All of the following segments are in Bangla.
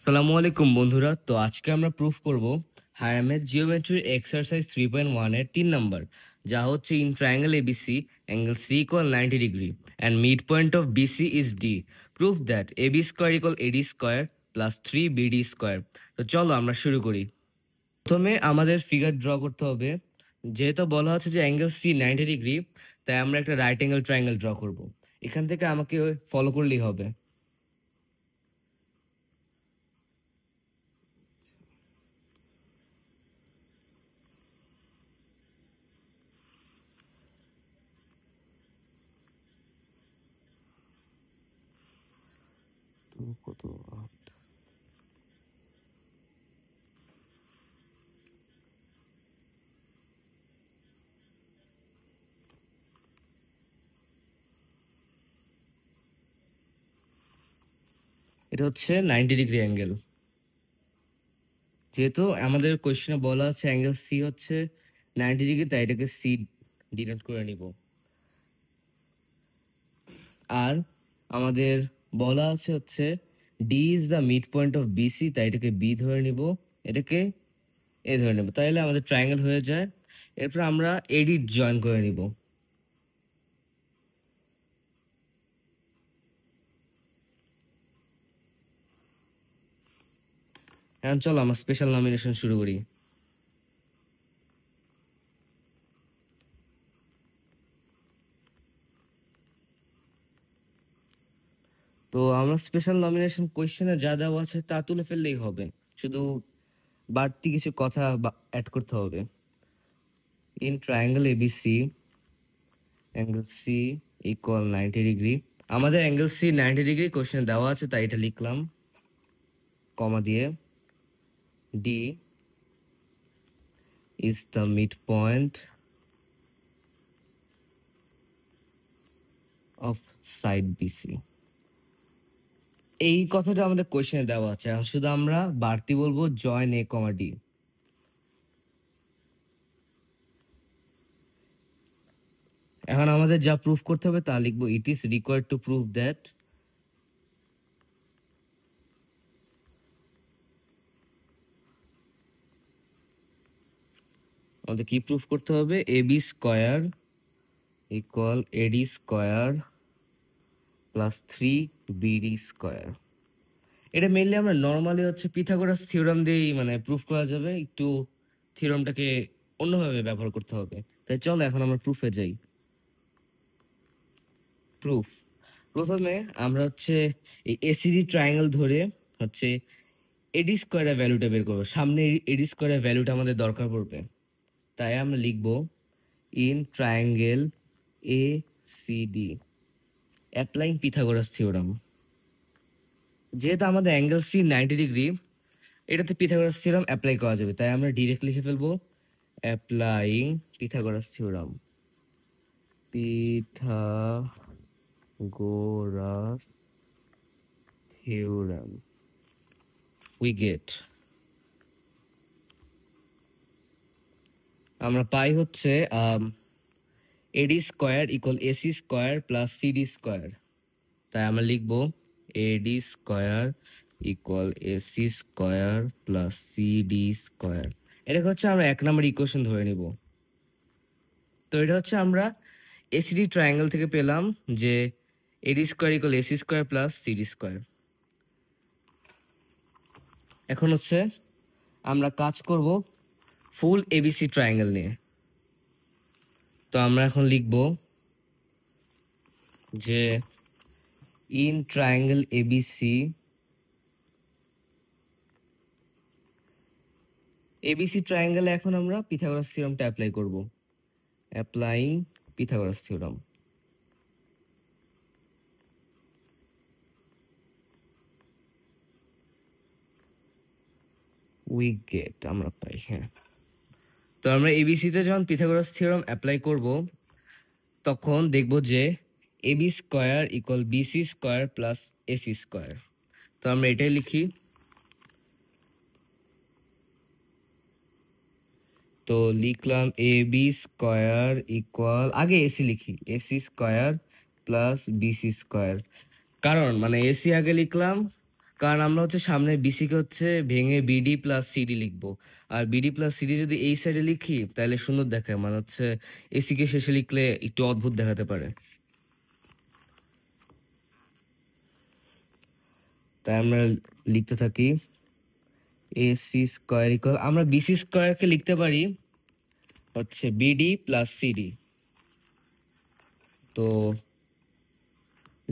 আসসালামু আলাইকুম বন্ধুরা। তো আজকে আমরা প্রুফ করব হায়ামের জিওমেট্রির এক্সারসাইজ 3.1 এর 3 নাম্বার, যা হচ্ছে in triangle ABC angle C equal 90 degree and mid point of BC is D. Proof that AB square equal AD square plus 3 BD square. তো চলো আমরা শুরু করি। প্রথমে আমাদের ফিগার ড্র করতে হবে। যেহেতু বলা হচ্ছে যে অ্যাঙ্গেল সি 90 ডিগ্রি, তাই আমরা একটা রাইট অ্যাঙ্গেল ট্রায়াঙ্গেল ড্র করব। এখান থেকে আমাকে ফলো করলেই হবে। তো কত এটা হচ্ছে 90 ডিগ্রি অ্যাঙ্গেল। যেহেতু আমাদের কোয়েশ্চেনে বলা আছে অ্যাঙ্গেল সি হচ্ছে 90 ডিগ্রি, তাই এটাকে সি ডিনোট করে নিব। আর আমাদের বলা আছে হচ্ছে D is the mid point of BC, তাই এটাকে বি ধরে নিব, এটাকে এ ধরে নেব, তাইলে আমাদের ট্রায়াঙ্গেল হয়ে যায়। এরপর আমরা এডি জয়েন করে নিব। এখন চলো আমরা স্পেশাল নমিনেশন শুরু করি। তো আমরা স্পেশাল নমিনেশন কোয়েশ্চেনে যা দেওয়া আছে তা তুলে ফেললেই হবে, শুধু বাড়তি কিছু কথা অ্যাড করতে হবে। In triangle ABC angle C equal 90 degree. আমাদের অ্যাঙ্গেল সি 90 ডিগ্রি কোশ্চেনে দেওয়া আছে, তাই এটা লিখলাম কমা দিয়ে। D is the mid point of side BC. এই কথাটা আমাদের কোশ্চেনে দেওয়া আছে, এখন শুধু আমরা বাড়তি বলবো জয়েন এ কমা ডি। এখন আমাদের যা প্রুফ করতে হবে তা লিখবো। It is required to prove that আমাদের কি প্রুফ করতে হবে? AB square equal AD square plus 3 BD square. এটা মেইনলি আমরা নর্মালি হচ্ছে পিথাগোরাস থিওরাম দিয়েই মানে প্রুফ করা যাবে, একটু থিওরামটাকে অন্যভাবে ব্যবহার করতে হবে। তাই চলো এখন আমরা প্রুফে যাই। প্রুফ প্রথমে আমরা হচ্ছে এই এসিডি ট্রায়াঙ্গেল ধরে হচ্ছে এডি স্কোয়ারের ভ্যালুটা বের করবো। সামনে এডি স্কোয়ারের ভ্যালুটা আমাদের দরকার পড়বে, তাই আমরা লিখবো in triangle A C D applying Pythagoras theorem. যেহেতু আমাদের অ্যাঙ্গেল সি 90 ডিগ্রি, এটাতে পিথাগোরাস থিওরাম অ্যাপ্লাই করা যাবে, তাই আমরা ডিরেক্ট লিখে ফেলবো applying Pythagoras theorem. Pythagoras theorem we get, আমরা পাই হচ্ছে AD square equal AC square plus CD square. তাই আমরা লিখবো AD square equal AC square plus CD square. এটা হচ্ছে আমরা 1 নম্বর ইকুয়েশন ধরে নিব। তো এটা হচ্ছে আমরা এসিডি ট্রায়াঙ্গেল থেকে পেলাম যে এডি square equal AC square plus CD square. এখন হচ্ছে আমরা কাজ করব ফুল এবিসি ট্রায়াঙ্গেল নিয়ে। তো আমরা এখন লিখব যে ইন ট্রায়াঙ্গেল এবিসি ট্রায়াঙ্গেলে এখন আমরা পিথাগোরাস থিওরামটা অ্যাপ্লাই করব। Applying Pythagoras theorem. We get, আমরা পাই, হ্যাঁ। তো আমরা এবিসিতে যখন পিথাগোরাস থিওরাম অ্যাপ্লাই করব, তখন দেখব যে AB square equal BC square plus AC square. তো আমরা এটাই লিখি। তো লিখলাম এবি স্কোয়ার ইকুয়াল, আগে এসি লিখি, AC square plus BC square. কারণ মানে এসি আগে লিখলাম, কারণ আমরা হচ্ছে সামনে বিসি কে হচ্ছে ভেঙে বিডি প্লাস সিডি লিখবো, আর বিডি প্লাস সিডি যদি এই সাইডে লিখি তাহলে সুন্দর দেখায়, মানে হচ্ছে এসি কে শেষে লিখলে একটু অদ্ভুত দেখাতে পারে। তাই আমরা লিখতে থাকি এসি স্কোয়ার ইকুয়াল, আমরা বিসি স্কোয়ারকে লিখতে পারি হচ্ছে বিডি প্লাস সিডি। তো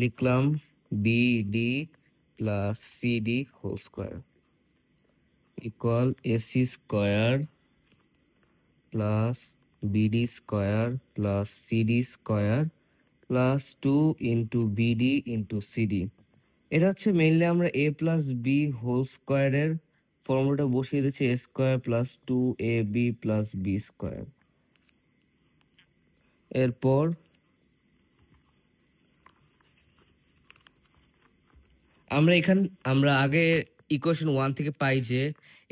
লিখলাম BD plus CD whole square equal AC square plus BD square plus CD square plus 2 into BD into CD. এটা হচ্ছে মেইনলি আমরা এ প্লাস বি হোল স্কোয়ারের ফর্মুলাটা বসিয়ে দিচ্ছি, a square plus 2ab plus b square. এরপর আমরা আগে ইকুয়েশন 1 থেকে পাই যে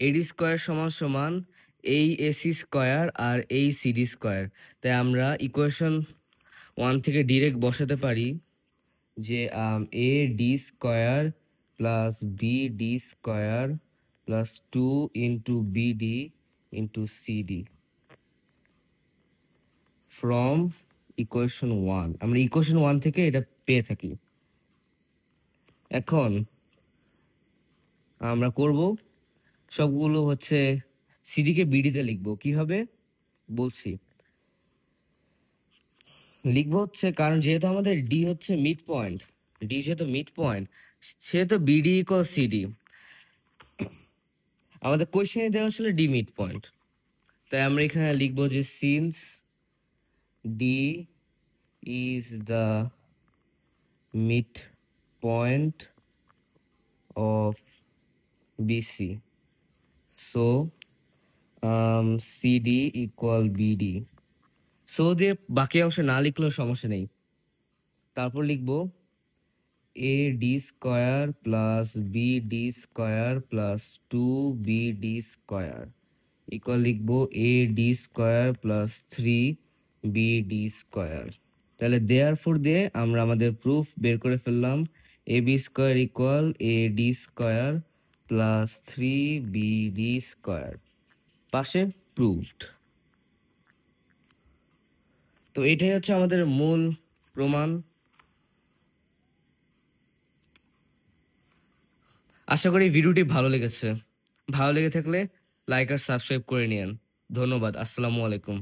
এডি স্কোয়ার সমান সমান এই এসি স্কোয়ার আর এই সিডি স্কোয়ার। তাই আমরা ইকুয়েশন 1 থেকে ডিরেক্ট বসাতে পারি যে A D square plus B D square plus 2 into BD into CD from equation 1। আমরা ইকুয়েশন 1 থেকে এটা পেয়ে থাকি। এখন আমরা করব সবগুলো হচ্ছে সিডি কে বিডিতে লিখবো। কিভাবে বলছি, লিখবো হচ্ছে কারণ যেহেতু আমাদের ডি হচ্ছে মিড পয়েন্ট, ডি যেহেতু মিড পয়েন্ট সেহেতু বিডি ইকুয়াল সিডি। আমাদের কোয়েশ্চেনে দেওয়া ছিল ডি মিড পয়েন্ট, তাই আমরা এখানে লিখবো যে since D is the mid point of BC, so CD equal BD. So দিয়ে বাকি অংশ না লিখলেও সমস্যা নেই। তারপর লিখবো A D square plus B D square plus 2bd square equal লিখবো A D square plus 3bd square. তাহলে দেয়ারফর দিয়ে আমরা আমাদের প্রুফ বের করে ফেললাম, A B square equal A D square plus 3bd square, পাশে প্রুফড। তো এটাই হচ্ছে আমাদের মূল প্রমাণ। আশা করি ভিডিওটি ভালো লেগেছে। ভালো লেগে থাকলে লাইক আর সাবস্ক্রাইব করে নিন। ধন্যবাদ। আসসালামু আলাইকুম।